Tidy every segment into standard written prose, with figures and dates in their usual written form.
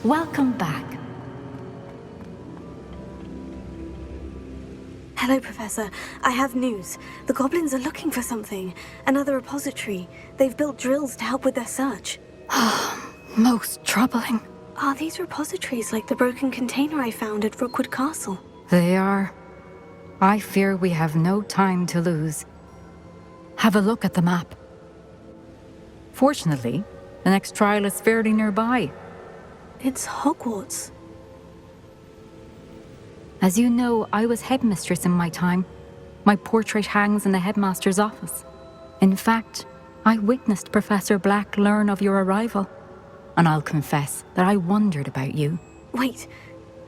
Welcome back. Hello, Professor. I have news. The goblins are looking for something. Another repository. They've built drills to help with their search. Most troubling. Are these repositories like the broken container I found at Rookwood Castle? They are. I fear we have no time to lose. Have a look at the map. Fortunately, the next trial is fairly nearby. It's Hogwarts. As you know, I was headmistress in my time. My portrait hangs in the headmaster's office. In fact, I witnessed Professor Black learn of your arrival. And I'll confess that I wondered about you. Wait,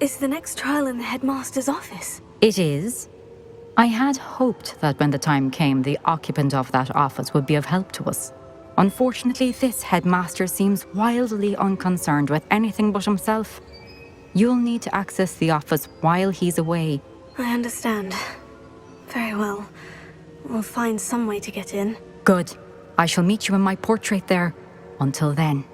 is the next trial in the headmaster's office? It is. I had hoped that when the time came, the occupant of that office would be of help to us. Unfortunately, this headmaster seems wildly unconcerned with anything but himself. You'll need to access the office while he's away. I understand. Very well. We'll find some way to get in. Good. I shall meet you in my portrait there. Until then.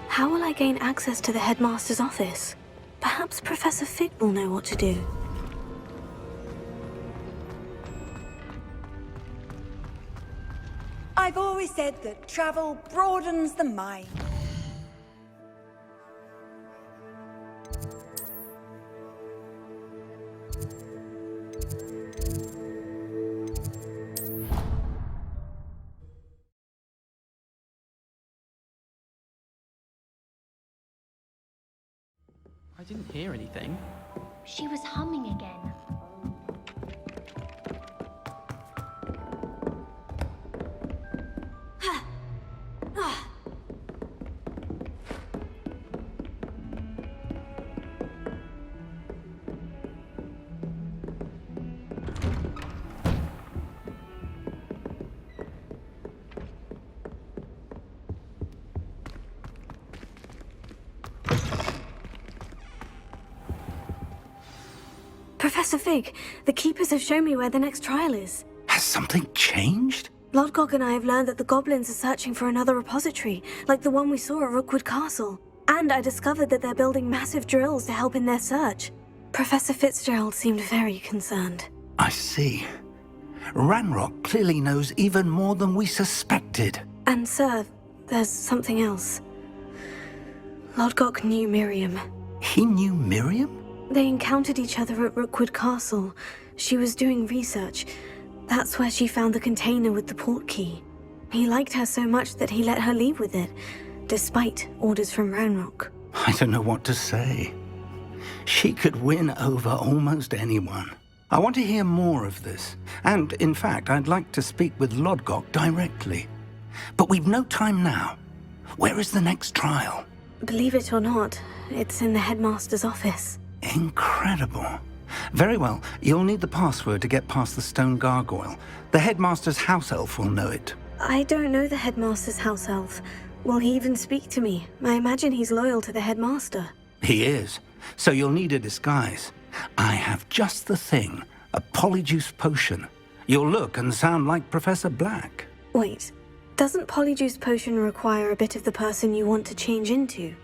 How will I gain access to the headmaster's office? Perhaps Professor Fig will know what to do. I've always said that travel broadens the mind. I didn't hear anything. She was humming again. Professor Fig, the Keepers have shown me where the next trial is. Has something changed? Lodgok and I have learned that the goblins are searching for another repository, like the one we saw at Rookwood Castle. And I discovered that they're building massive drills to help in their search. Professor Fitzgerald seemed very concerned. I see. Ranrock clearly knows even more than we suspected. And sir, there's something else. Lodgok knew Miriam. He knew Miriam? They encountered each other at Rookwood Castle. She was doing research. That's where she found the container with the port key. He liked her so much that he let her leave with it, despite orders from Ranrock. I don't know what to say. She could win over almost anyone. I want to hear more of this. And, in fact, I'd like to speak with Lodgok directly. But we've no time now. Where is the next trial? Believe it or not, it's in the headmaster's office. Incredible. Very well, you'll need the password to get past the stone gargoyle. The headmaster's house elf will know it. I don't know the headmaster's house elf. Will he even speak to me? I imagine he's loyal to the headmaster. He is. So you'll need a disguise. I have just the thing. A polyjuice potion. You'll look and sound like Professor Black. Wait, doesn't polyjuice potion require a bit of the person you want to change into?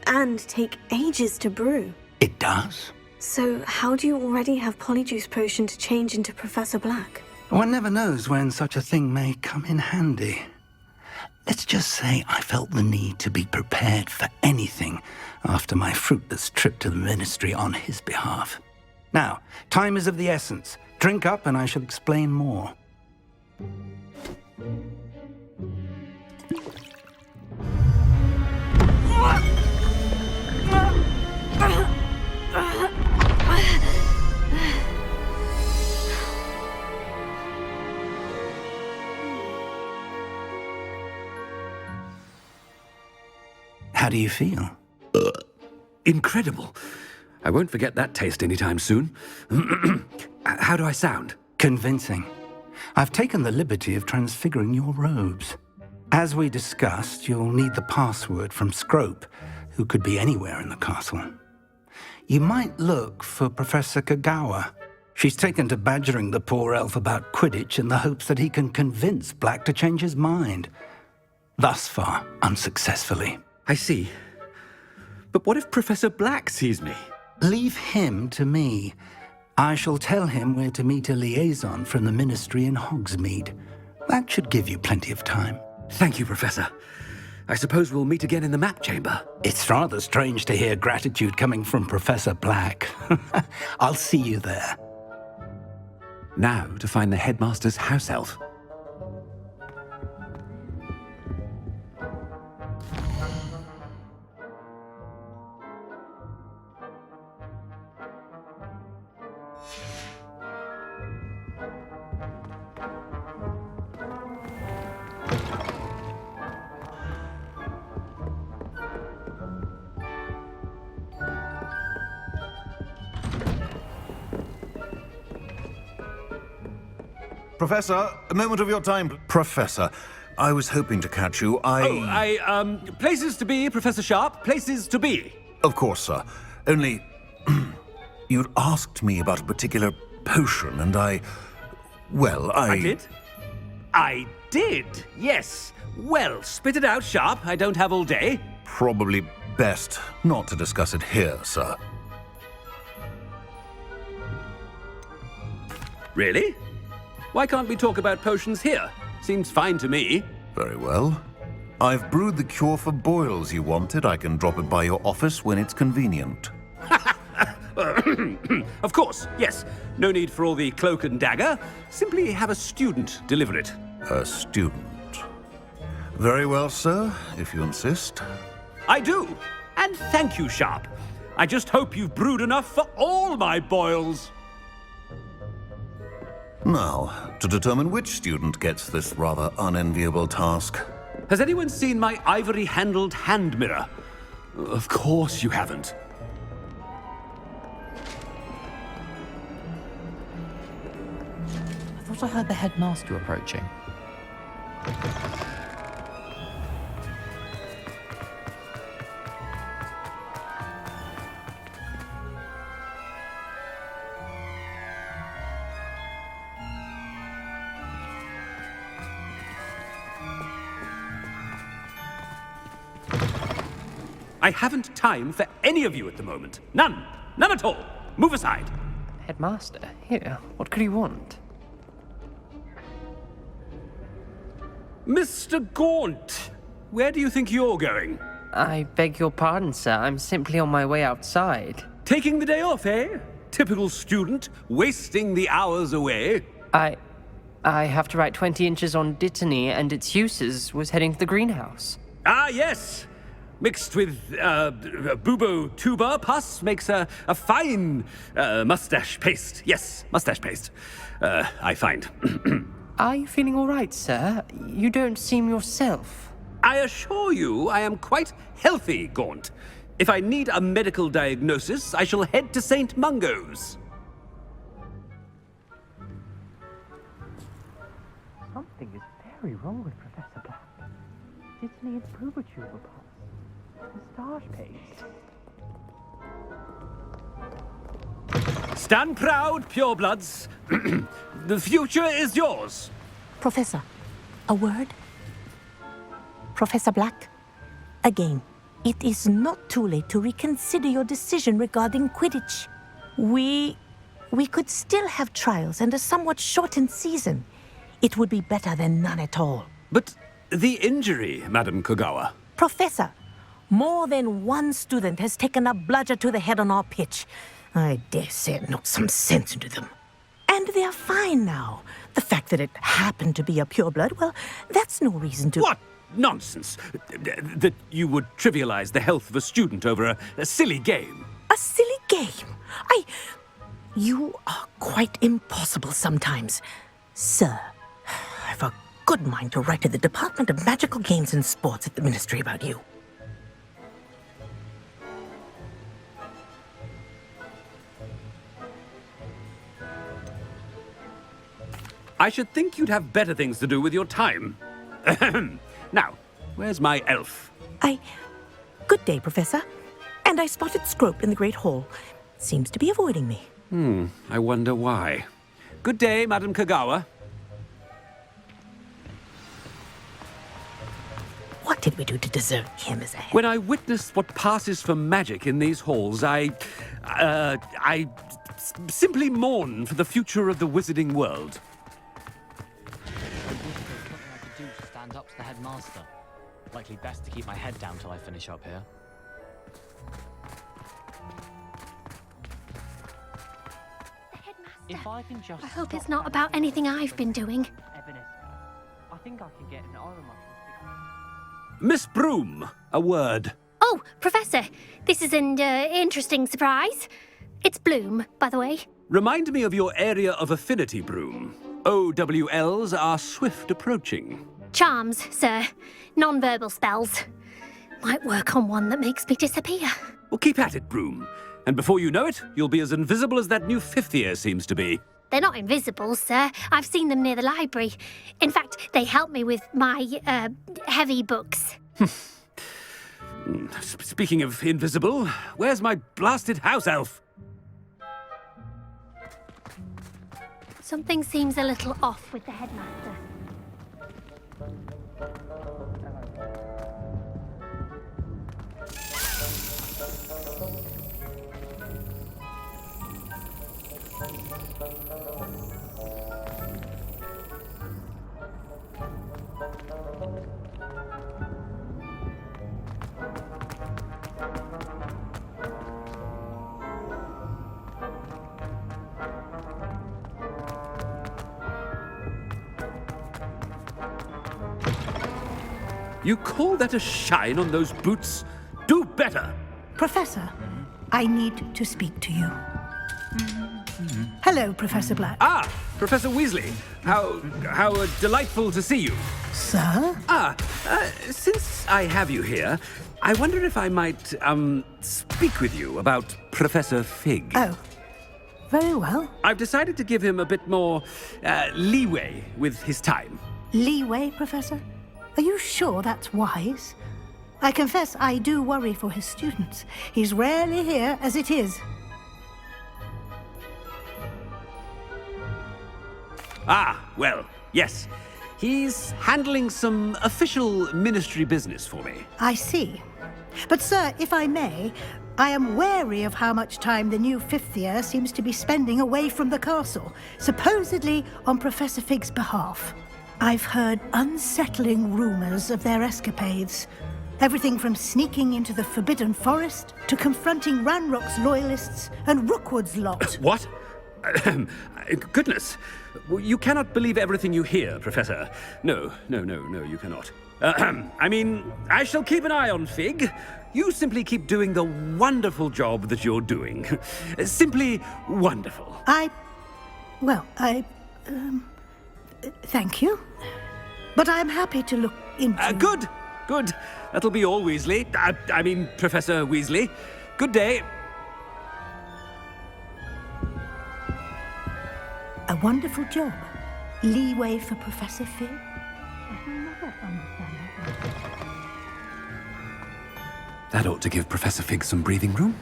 And take ages to brew? It does. So how do you already have polyjuice potion to change into Professor Black? One never knows when such a thing may come in handy. Let's just say I felt the need to be prepared for anything after my fruitless trip to the ministry on his behalf. Now, time is of the essence. Drink up and I shall explain more. How do you feel? Incredible. I won't forget that taste anytime soon. How do I sound? Convincing. I've taken the liberty of transfiguring your robes. As we discussed, you'll need the password from Scrope, who could be anywhere in the castle. You might look for Professor Kagawa. She's taken to badgering the poor elf about Quidditch in the hopes that he can convince Black to change his mind. Thus far, unsuccessfully. I see. But what if Professor Black sees me? Leave him to me. I shall tell him where to meet a liaison from the Ministry in Hogsmeade. That should give you plenty of time. Thank you, Professor. I suppose we'll meet again in the map chamber. It's rather strange to hear gratitude coming from Professor Black. I'll see you there. Now to find the headmaster's house elf. Professor, a moment of your time. Professor, I was hoping to catch you. Places to be, Professor Sharp. Places to be. Of course, sir. Only, you'd asked me about a particular potion, and I did? I did, yes. Well, spit it out, Sharp. I don't have all day. Probably best not to discuss it here, sir. Really? Why can't we talk about potions here? Seems fine to me. Very well. I've brewed the cure for boils you wanted. I can drop it by your office when it's convenient. Of course, yes. No need for all the cloak and dagger. Simply have a student deliver it. A student. Very well, sir, if you insist. I do. And thank you, Sharp. I just hope you've brewed enough for all my boils. Now, to determine which student gets this rather unenviable task. Has anyone seen my ivory-handled hand mirror? Of course you haven't. I thought I heard the headmaster approaching. I haven't time for any of you at the moment. None. None at all. Move aside. Headmaster, here, what could he want? Mr. Gaunt, where do you think you're going? I beg your pardon, sir. I'm simply on my way outside. Taking the day off, eh? Typical student, wasting the hours away. I have to write 20 inches on Dittany and its uses. Was heading to the greenhouse. Ah, yes. Mixed with bubo tuber pus makes a fine mustache paste. Yes, mustache paste. I find. Are you feeling all right, sir? You don't seem yourself. I assure you I am quite healthy, Gaunt. If I need a medical diagnosis, I shall head to St. Mungo's. Something is very wrong with Professor Black. Dittany and bubo tuber pus. Moustache paste. Stand proud, purebloods. The future is yours. Professor, a word? Professor Black, again, it is not too late to reconsider your decision regarding Quidditch. We could still have trials and a somewhat shortened season. It would be better than none at all. But the injury, Madam Kogawa. Professor, more than one student has taken a bludger to the head on our pitch. I dare say it knocked some sense into them. And they're fine now. The fact that it happened to be a pureblood, well, that's no reason to... What nonsense! That you would trivialize the health of a student over a silly game. A silly game? You are quite impossible sometimes. Sir, I've a good mind to write to the Department of Magical Games and Sports at the Ministry about you. I should think you'd have better things to do with your time. Now, where's my elf? Good day, Professor. And I spotted Scrope in the Great Hall. Seems to be avoiding me. I wonder why. Good day, Madam Kagawa. What did we do to deserve him as a head? When I witness what passes for magic in these halls, I simply mourn for the future of the wizarding world. Something I could do to stand up to the headmaster. Likely best to keep my head down till I finish up here. The headmaster. If I can just I hope it's stop not about anything I've been doing. Ebenezer, I think I can get an Oromach. Miss Broom, a word. Oh, Professor, this is an interesting surprise. It's Bloom, by the way. Remind me of your area of affinity, Broom. OWLs are swift approaching. Charms, sir. Non-verbal spells. Might work on one that makes me disappear. Well, keep at it, Broom. And before you know it, you'll be as invisible as that new fifth year seems to be. They're not invisible, sir. I've seen them near the library. In fact, they help me with my, heavy books. Speaking of invisible, where's my blasted house elf? Something seems a little off with the headmaster. You call that a shine on those boots? Do better! Professor, I need to speak to you. Hello, Professor Black. Ah, Professor Weasley. How delightful to see you. Sir? Since I have you here, I wonder if I might, speak with you about Professor Fig. Oh, very well. I've decided to give him a bit more, leeway with his time. Leeway, Professor? Are you sure that's wise? I confess I do worry for his students. He's rarely here as it is. Ah, well, yes. He's handling some official ministry business for me. I see. But, sir, if I may, I am wary of how much time the new fifth year seems to be spending away from the castle, supposedly on Professor Fig's behalf. I've heard unsettling rumors of their escapades. Everything from sneaking into the Forbidden Forest to confronting Ranrock's loyalists and Rookwood's lot. What? Goodness. You cannot believe everything you hear, Professor. No, you cannot. I mean, I shall keep an eye on Fig. You simply keep doing the wonderful job that you're doing. Simply wonderful. Thank you. But I'm happy to look into... Good. That'll be all, Weasley. I mean, Professor Weasley. Good day. A wonderful job. Leeway for Professor Fig. I never understand that. That ought to give Professor Fig some breathing room.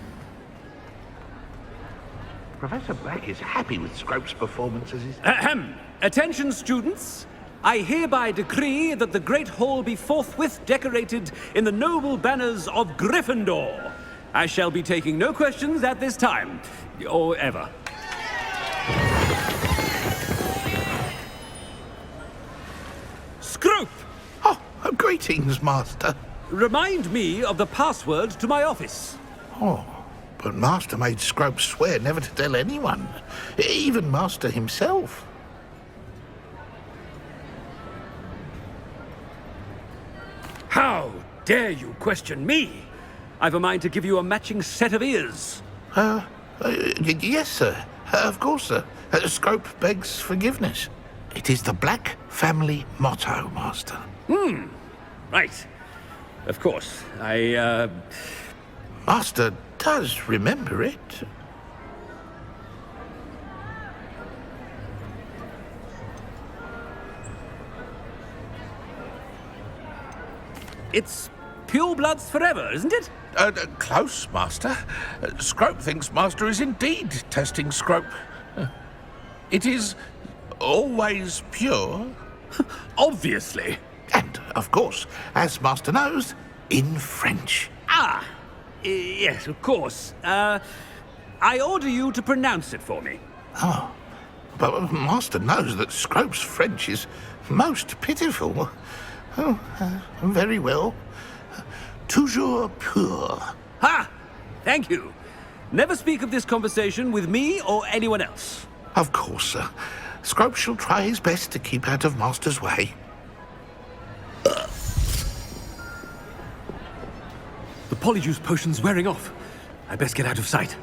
Professor Black is happy with Scrope's performances. Ahem. Attention, students. I hereby decree that the Great Hall be forthwith decorated in the noble banners of Gryffindor. I shall be taking no questions at this time, or ever. Scrope! Oh, greetings, Master. Remind me of the password to my office. Oh, but Master made Scrope swear never to tell anyone, even Master himself. How dare you question me? I've a mind to give you a matching set of ears. Yes, sir. Of course, sir. Scrope begs forgiveness. It is the Black family motto, Master. Right. Of course. Master does remember it. It's purebloods forever, isn't it? Close, Master. Scrope thinks Master is indeed testing Scrope. It is always pure. Obviously. And, of course, as Master knows, in French. Ah, yes, of course. I order you to pronounce it for me. Oh, but Master knows that Scrope's French is most pitiful. Oh, very well. Toujours pur. Ha! Thank you. Never speak of this conversation with me or anyone else. Of course, sir. Scrope shall try his best to keep out of Master's way. The polyjuice potion's wearing off. I best get out of sight.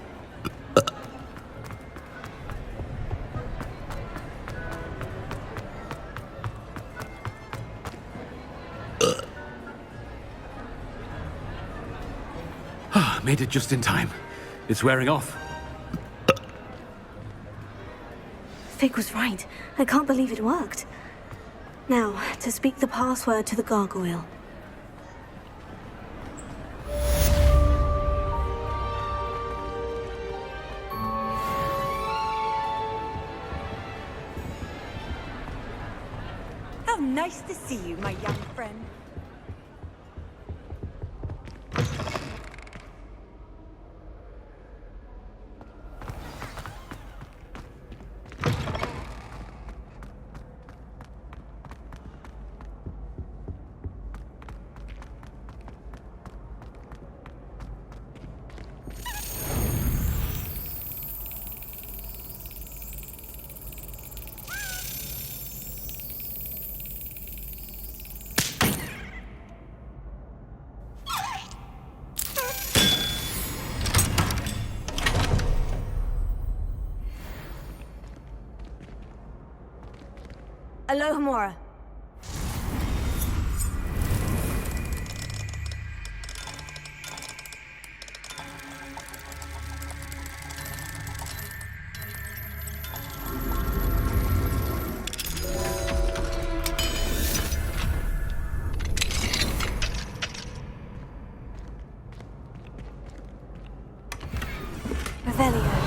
Made it just in time. It's wearing off. Fig was right. I can't believe it worked. Now, to speak the password to the gargoyle. How nice to see you, my young friend. Alohomora. Revelio.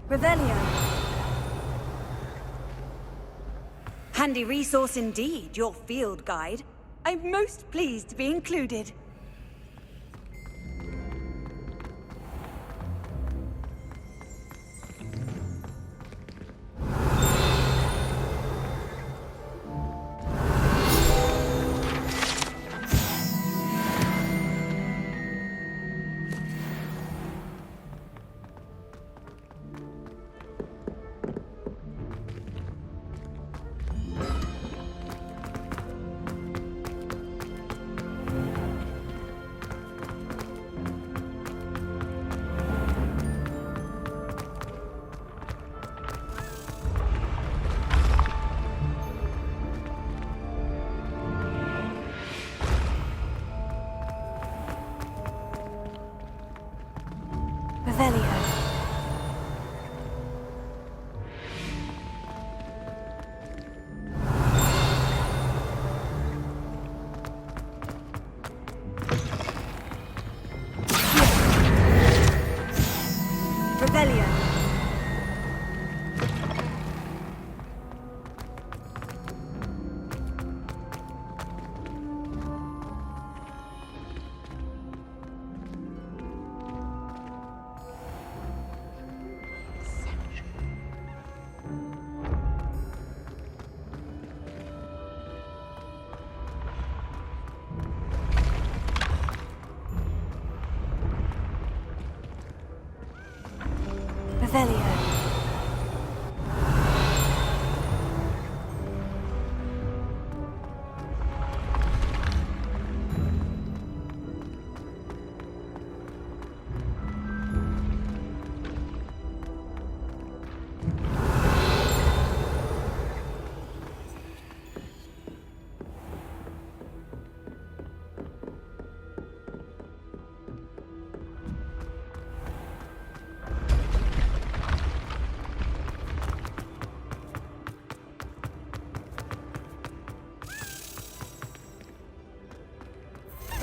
Revelio. Handy resource indeed, your field guide. I'm most pleased to be included. Revelio. Revelio. Revelio.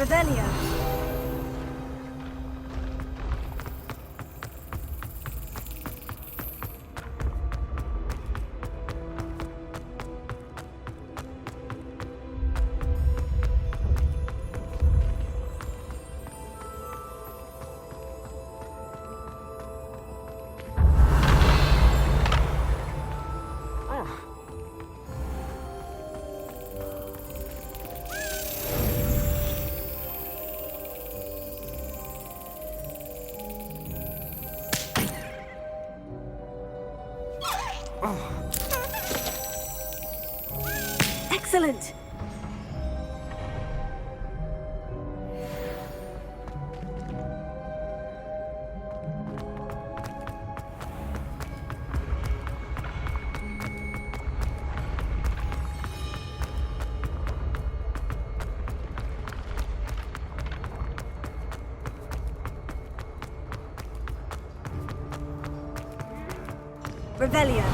Revelio. Excellent! Revelio.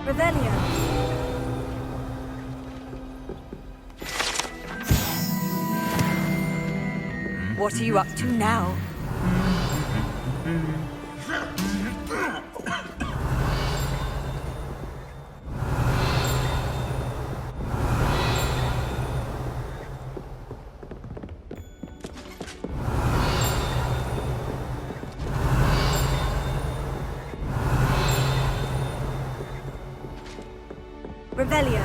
Revelio. What are you up to now? Revelio.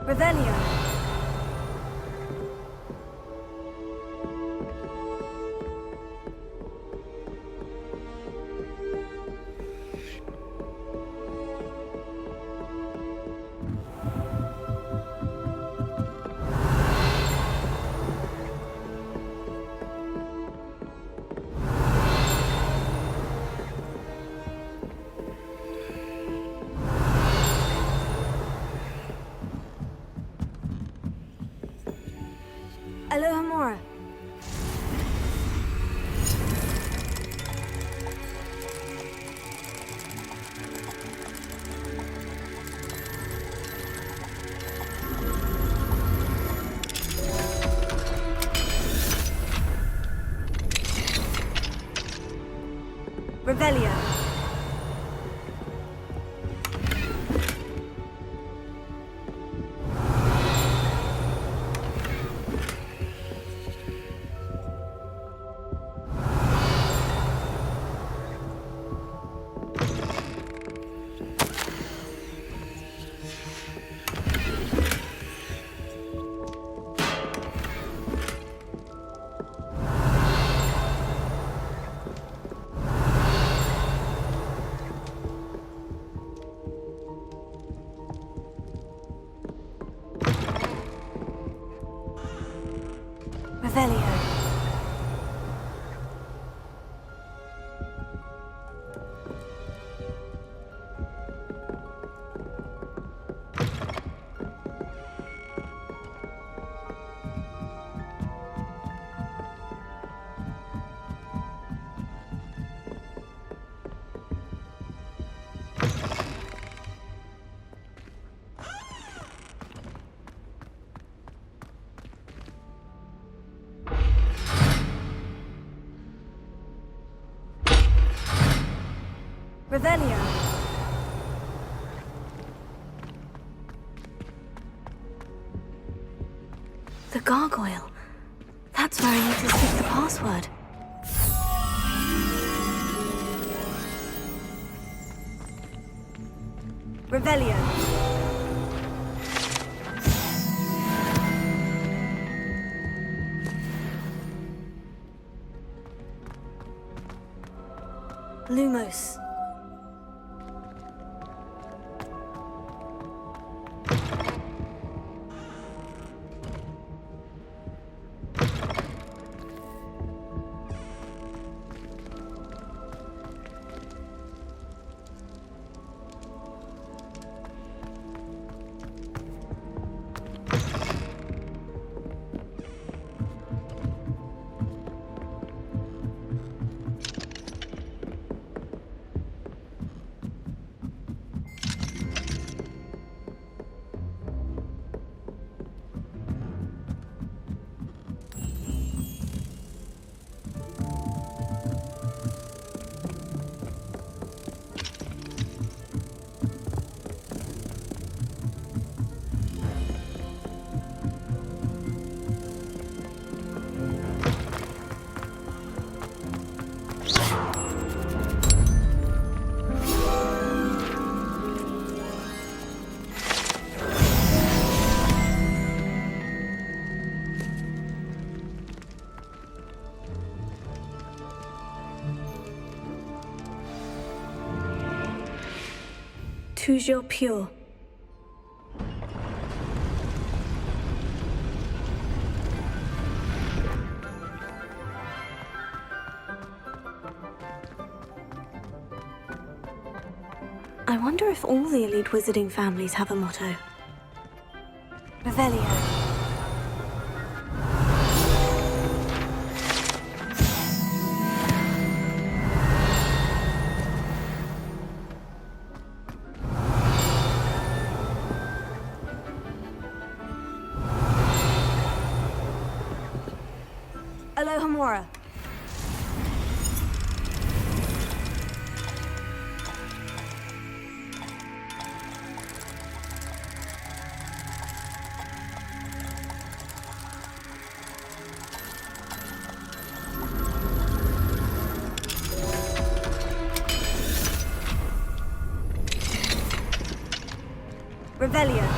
Revelio. Aloha Mora. Revelio. Revelio. Revelio. The gargoyle. That's where I need to stick the password. Revelio. Lumos. Toujours pure. I wonder if all the elite wizarding families have a motto. Revelio. Alohomora. Revelio.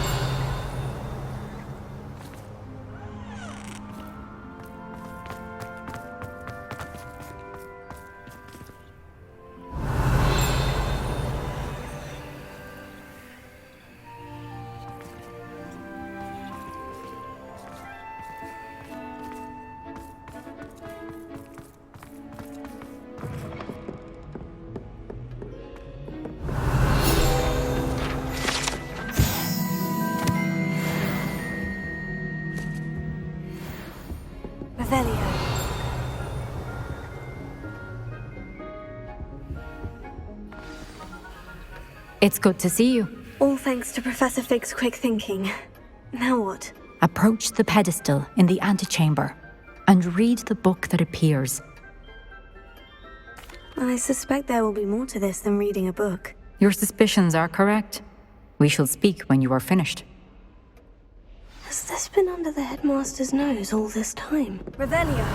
Revelio. It's good to see you. All thanks to Professor Fig's quick thinking. Now what? Approach the pedestal in the antechamber and read the book that appears. I suspect there will be more to this than reading a book. Your suspicions are correct. We shall speak when you are finished. Has this been under the headmaster's nose all this time? Revelio.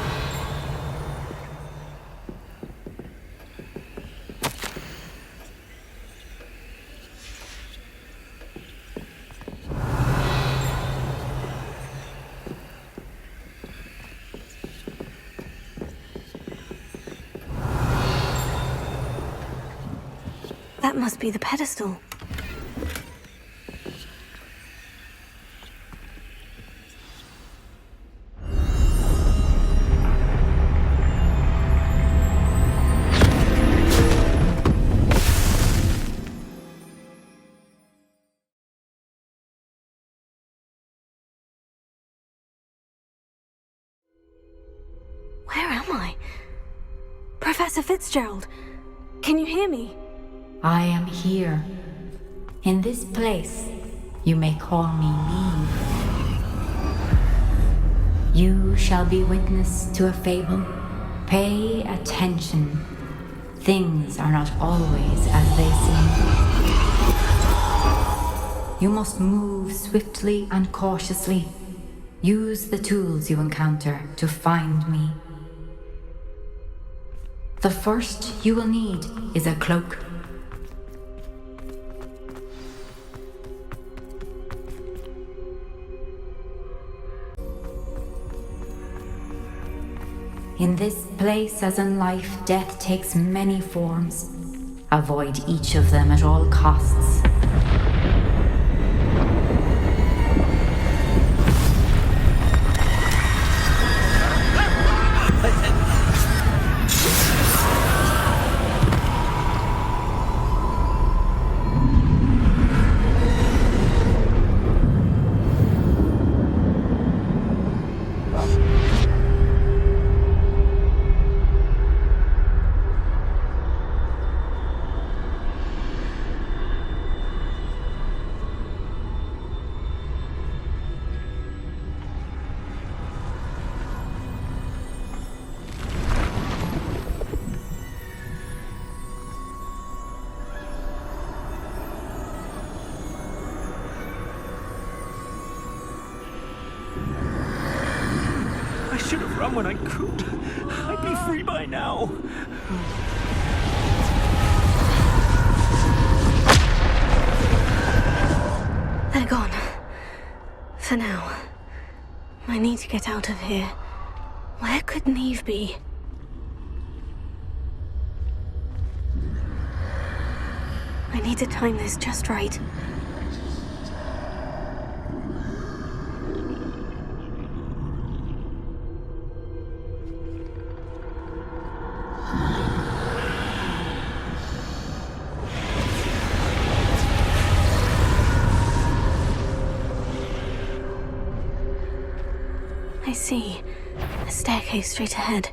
That must be the pedestal. Where am I? Professor Fitzgerald, can you hear me? I am here. In this place, you may call me Niamh. You shall be witness to a fable. Pay attention. things are not always as they seem. You must move swiftly and cautiously. Use the tools you encounter to find me. The first you will need is a cloak. In this place, as in life, death takes many forms. Avoid each of them at all costs. I should have run when I could. I'd be free by now. They're gone. For now. I need to get out of here. Where could Niamh be? I need to time this just right. I see. A staircase straight ahead.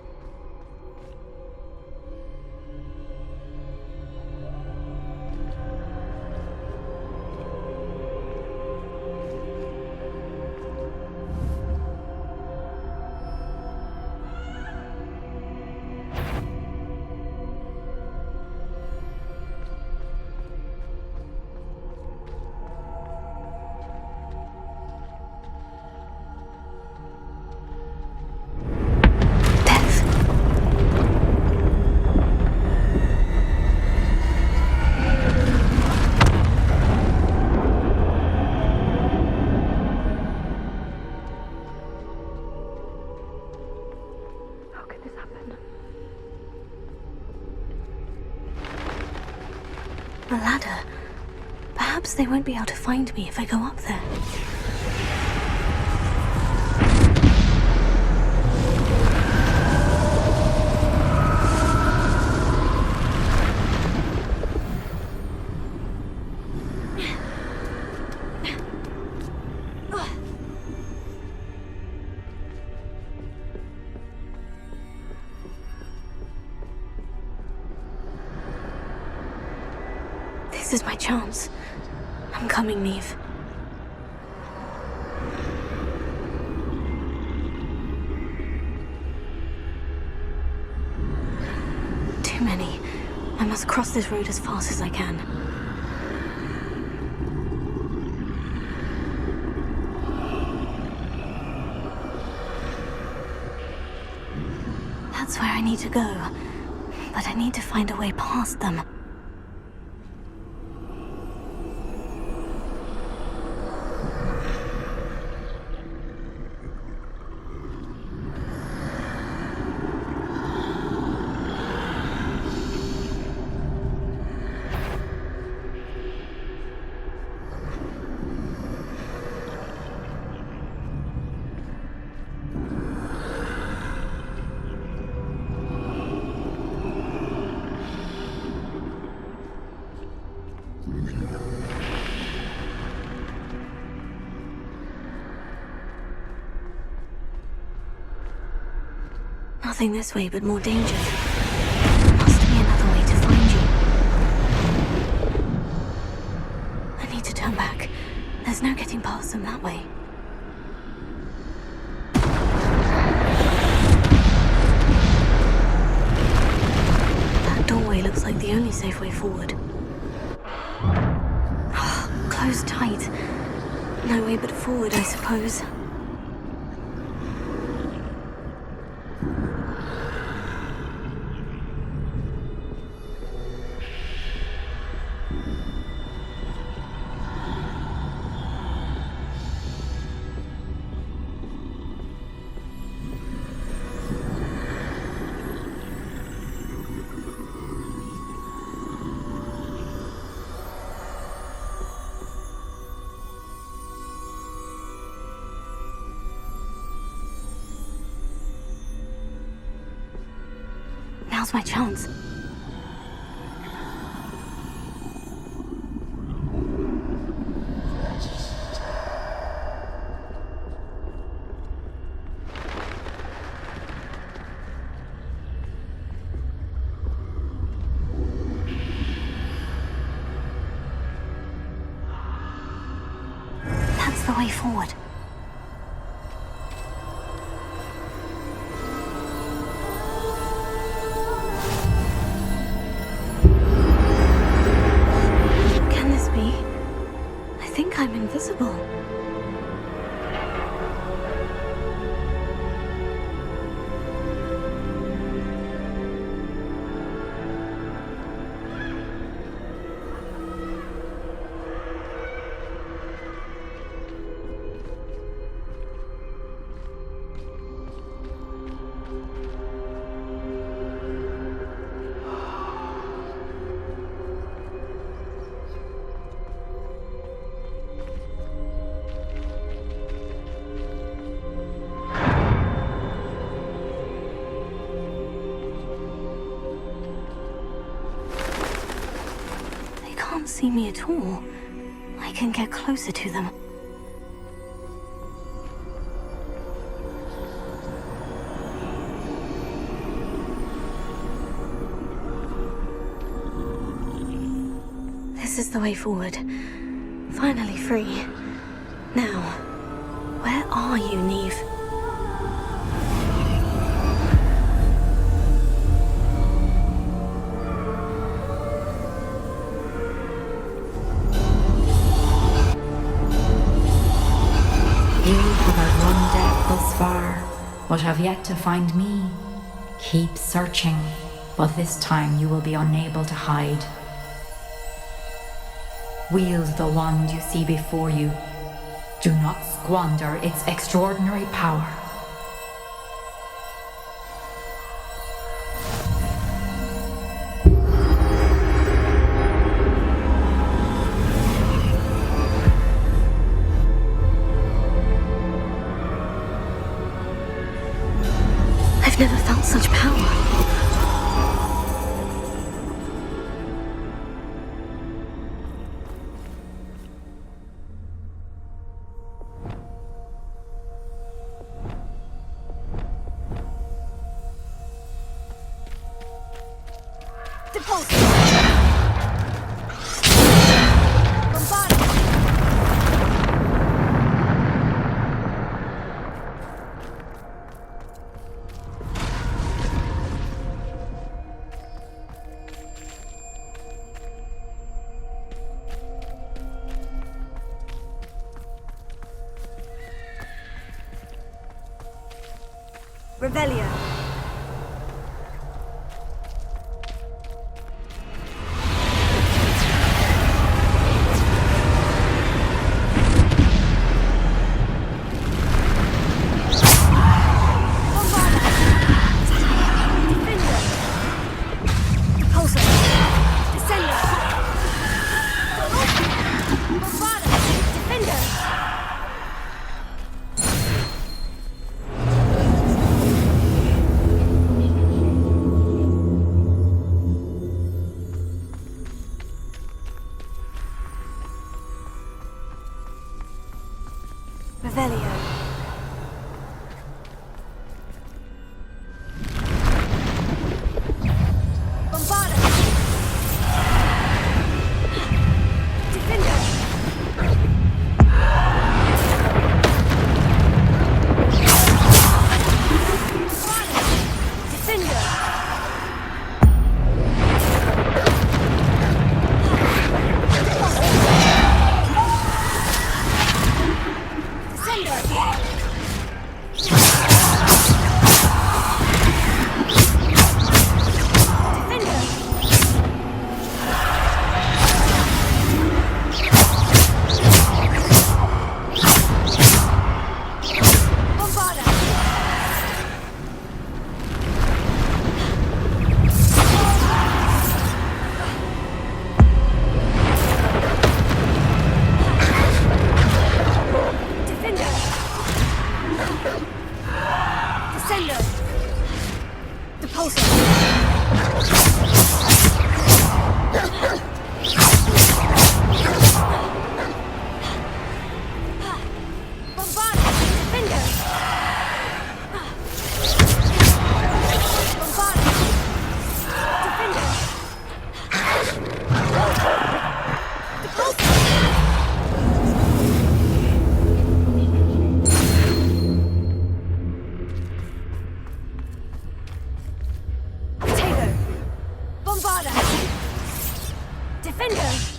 A ladder. Perhaps they won't be able to find me if I go up there. This is my chance. I'm coming, Niamh. Too many. I must cross this road as fast as I can. That's where I need to go. But I need to find a way past them. Nothing this way, but more danger. Must be another way to find you. I need to turn back. There's no getting past them that way. That doorway safe way forward. Closed tight. No way but forward, I suppose. Now's my chance. That's the way forward. I'm invisible. Can't see me at all. I can get closer to them. This is the way forward. Finally free. Now, where are you, Niamh? Thus far, but have yet to find me. Keep searching, but this time you will be unable to hide. Wield the wand you see before you. Do not squander its extraordinary power. I've never felt such power. Revelio. Descendo! Depulso! Bombarda! Defendo! Bombarda! Defendo! Depulso! Potato! Bombarda! Defendo!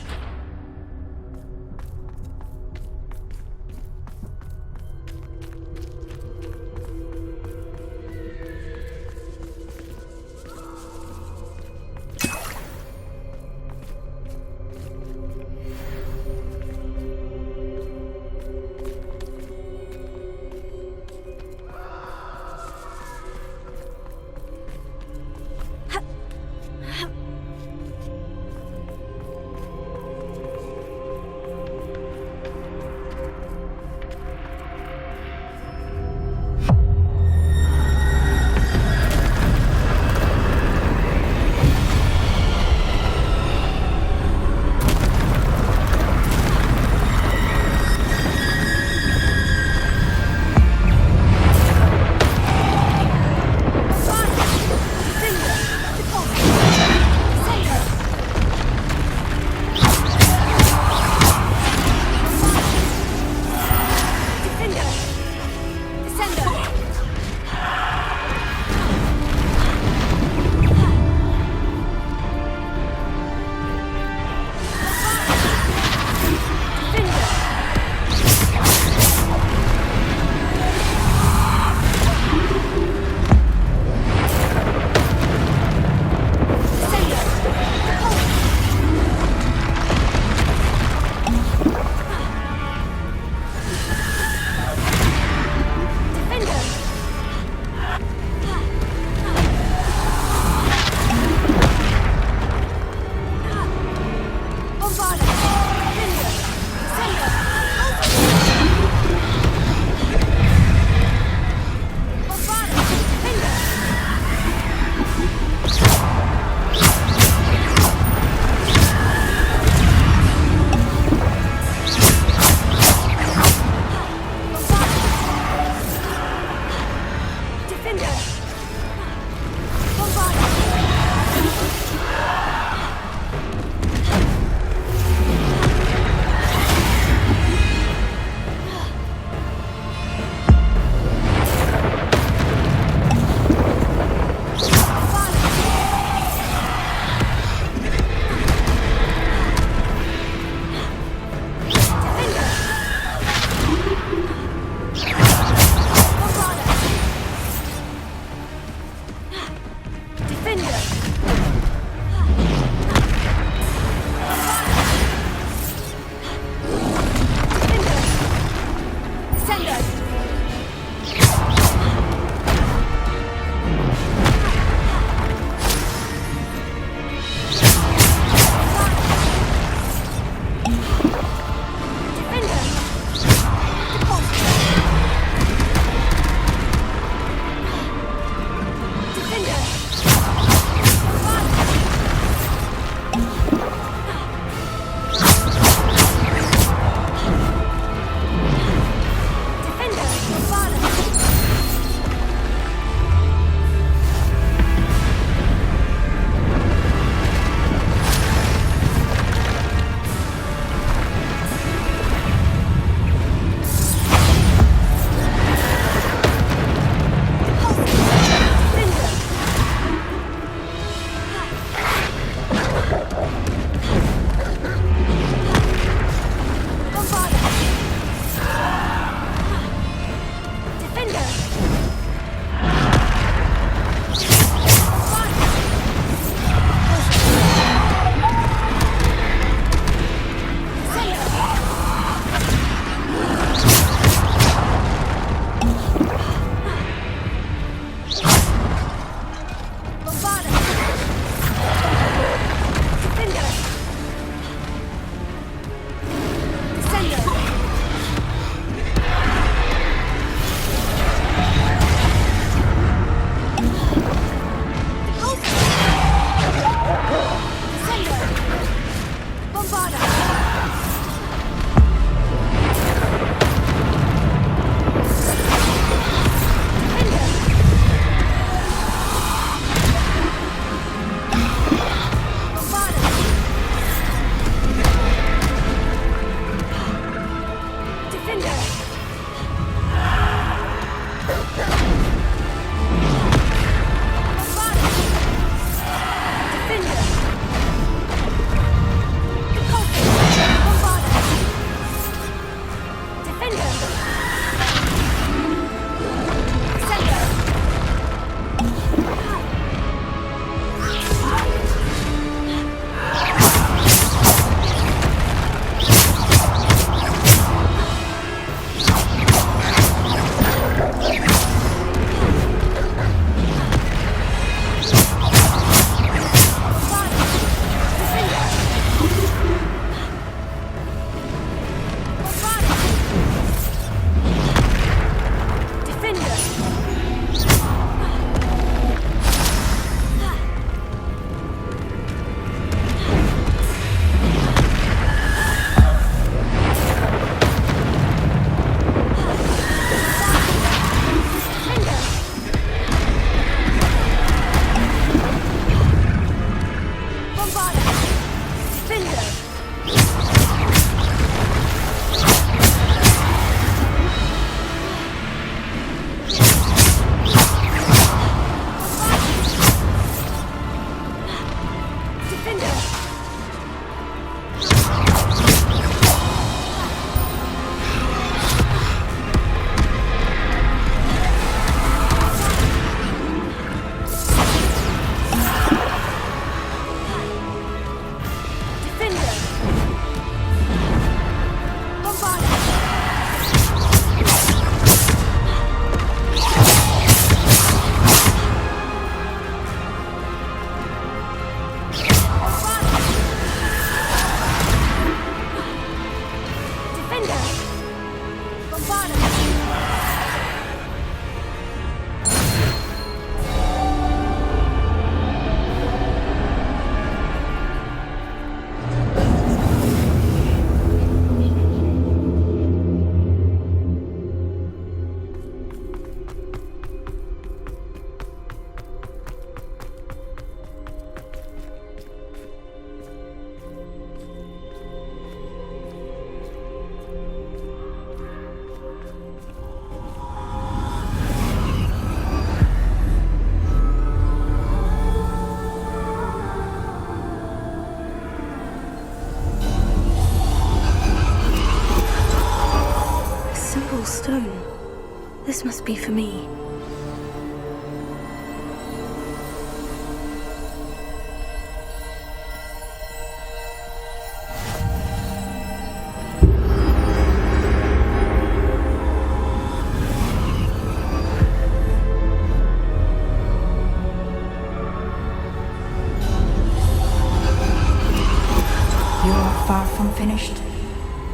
finished,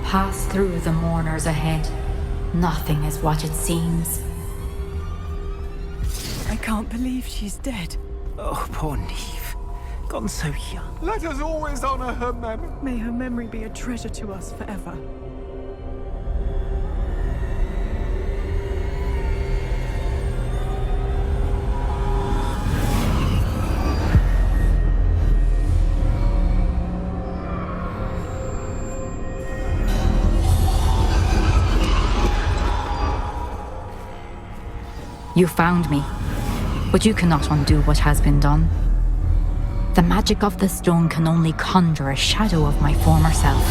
pass through the mourners ahead. Nothing is what it seems. I can't believe she's dead. Oh, poor Niamh. Gone so young. Let us always honor her memory. May her memory be a treasure to us forever. You found me, but you cannot undo what has been done. The magic of the stone can only conjure a shadow of my former self.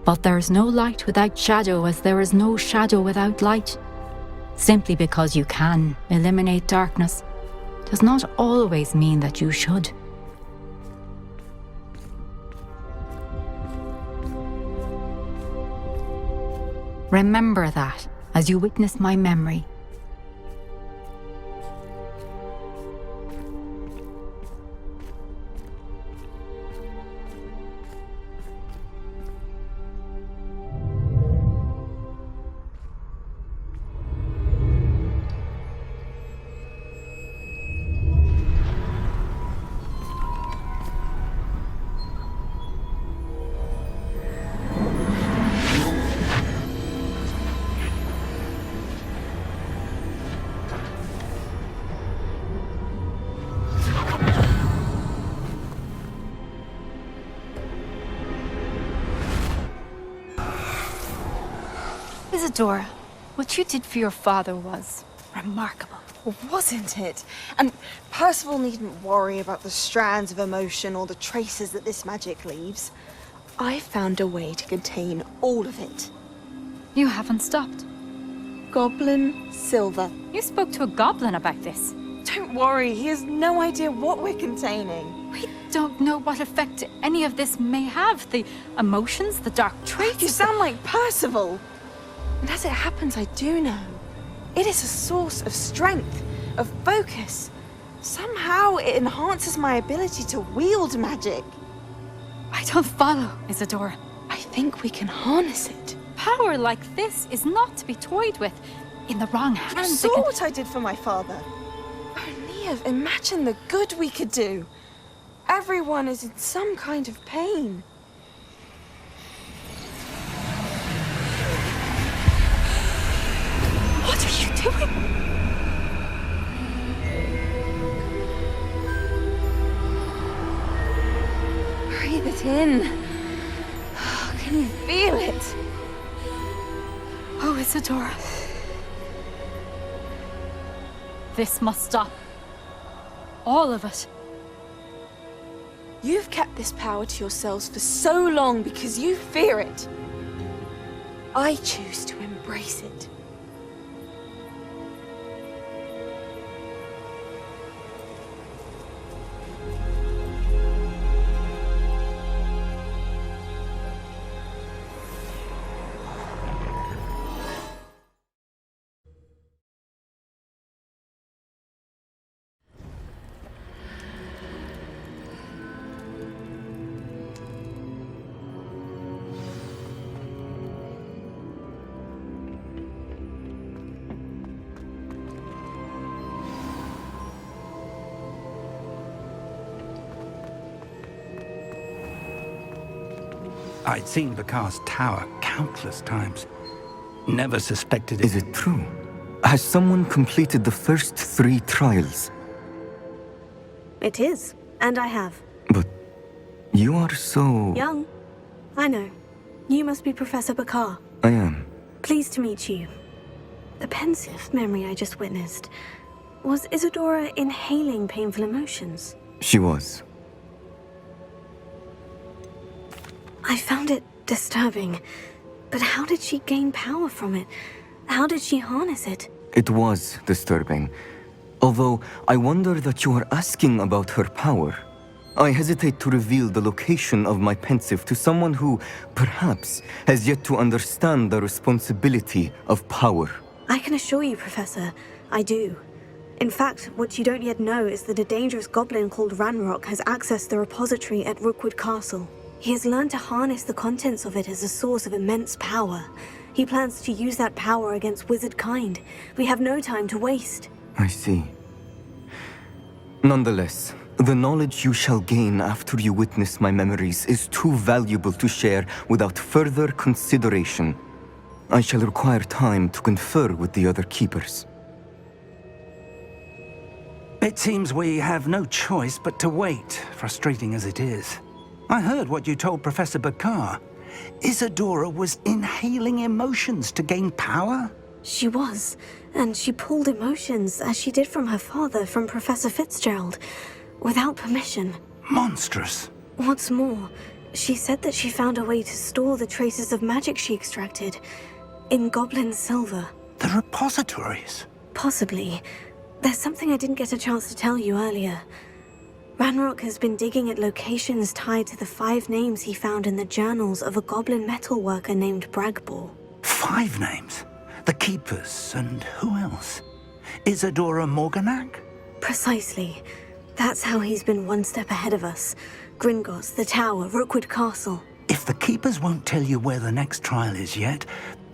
But there is no light without shadow, as there is no shadow without light. Simply because you can eliminate darkness does not always mean that you should. Remember that as you witness my memory. Isadora, what you did for your father was remarkable. Wasn't it? And Percival needn't worry about the strands of emotion or the traces that this magic leaves. I found a way to contain all of it. You haven't stopped. Goblin Silver. You spoke to a goblin about this. Don't worry, he has no idea what we're containing. We don't know what effect any of this may have. The emotions, the dark traits. You sound like Percival. And as it happens, I do know. It is a source of strength, of focus. Somehow it enhances my ability to wield magic. I don't follow, Isadora. I think we can harness it. Power like this is not to be toyed with. In the wrong hands, You saw what I did for my father. Oh, Niamh, imagine the good we could do. Everyone is in some kind of pain. What are you doing? Breathe it in. Can you feel it? Oh, Isadora. This must stop. All of it. You've kept this power to yourselves for so long because you fear it. I choose to embrace it. I'd seen Bakar's tower countless times. Never suspected it. Is it true? Has someone completed the first 3 trials? It is, and I have. But you are so... Young. I know. You must be Professor Bakar. I am. Pleased to meet you. The pensive memory I just witnessed. Was Isadora inhaling painful emotions? She was. I found it disturbing. But how did she gain power from it? How did she harness it? It was disturbing. Although, I wonder that you are asking about her power. I hesitate to reveal the location of my pensive to someone who, perhaps, has yet to understand the responsibility of power. I can assure you, Professor, I do. In fact, what you don't yet know is that a dangerous goblin called Ranrock has accessed the repository at Rookwood Castle. He has learned to harness the contents of it as a source of immense power. He plans to use that power against wizard kind. We have no time to waste. I see. Nonetheless, the knowledge you shall gain after you witness my memories is too valuable to share without further consideration. I shall require time to confer with the other keepers. It seems we have no choice but to wait, frustrating as it is. I heard what you told Professor Bakar. Isadora was inhaling emotions to gain power? She was, and she pulled emotions, as she did from her father, from Professor Fitzgerald, without permission. Monstrous. What's more, she said that she found a way to store the traces of magic she extracted in goblin silver. The repositories? Possibly. There's something I didn't get a chance to tell you earlier. Ranrock has been digging at locations tied to the 5 names he found in the journals of a goblin metalworker named Bragbor. 5 names? The Keepers, and who else? Isadora Morganac? Precisely. That's how he's been one step ahead of us. Gringotts, the Tower, Rookwood Castle. If the Keepers won't tell you where the next trial is yet,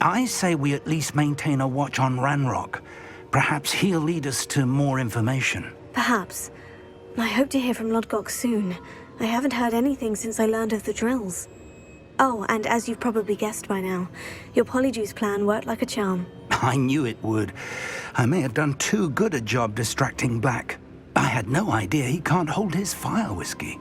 I say we at least maintain a watch on Ranrock. Perhaps he'll lead us to more information. Perhaps. I hope to hear from Lodgok soon. I haven't heard anything since I learned of the drills. Oh, and as you've probably guessed by now, your Polyjuice plan worked like a charm. I knew it would. I may have done too good a job distracting Black. I had no idea he can't hold his fire whiskey.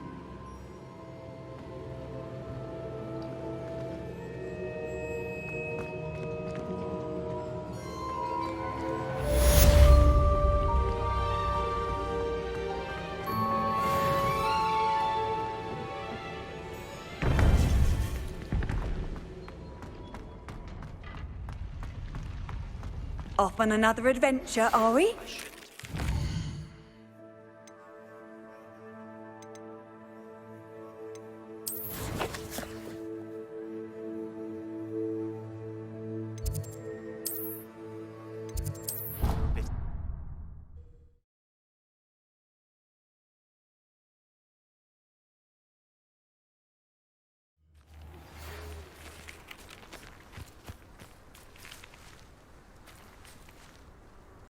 Off on another adventure, are we?